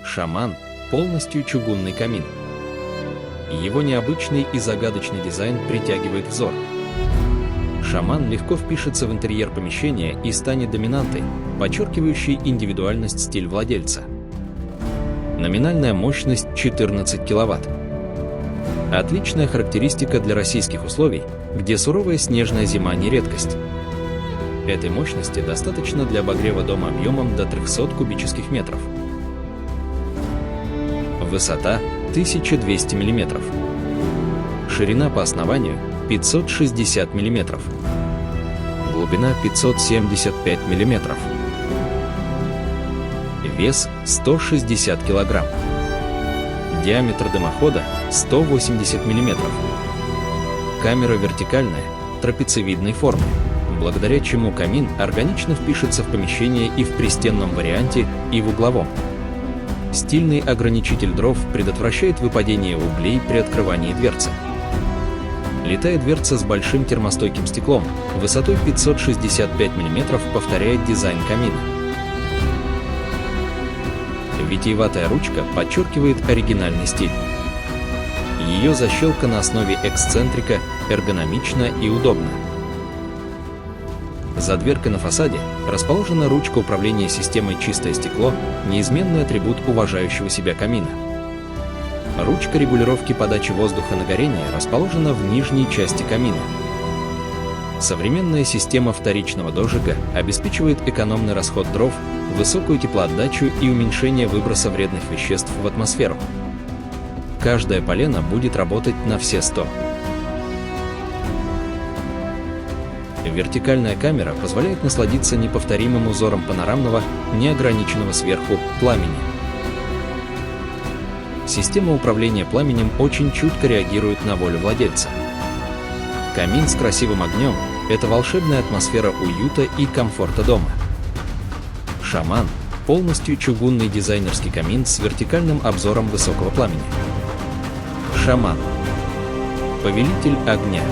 Шаман – полностью чугунный камин. Его необычный и загадочный дизайн притягивает взор. Шаман легко впишется в интерьер помещения и станет доминантой, подчеркивающей индивидуальность стиль владельца. Номинальная мощность 14 кВт. Отличная характеристика для российских условий, где суровая снежная зима не редкость. Этой мощности достаточно для обогрева дома объемом до 300 кубических метров. Высота 1200 мм. Ширина по основанию 560 мм. Глубина 575 мм. Вес 160 кг. Диаметр дымохода 180 мм. Камера вертикальная, трапециевидной формы, благодаря чему камин органично впишется в помещение и в пристенном варианте, и в угловом. Стильный ограничитель дров предотвращает выпадение углей при открывании дверцы. Литая дверца с большим термостойким стеклом, высотой 565 мм, повторяет дизайн камина. Витиеватая ручка подчеркивает оригинальный стиль. Ее защелка на основе эксцентрика эргономична и удобна. За дверкой на фасаде расположена ручка управления системой «Чистое стекло», неизменный атрибут уважающего себя камина. Ручка регулировки подачи воздуха на горение расположена в нижней части камина. Современная система вторичного дожига обеспечивает экономный расход дров, высокую теплоотдачу и уменьшение выброса вредных веществ в атмосферу. Каждое полено будет работать на все 100. Вертикальная камера позволяет насладиться неповторимым узором панорамного, неограниченного сверху, пламени. Система управления пламенем очень чутко реагирует на волю владельца. Камин с красивым огнем – это волшебная атмосфера уюта и комфорта дома. Шаман – полностью чугунный дизайнерский камин с вертикальным обзором высокого пламени. Шаман – повелитель огня.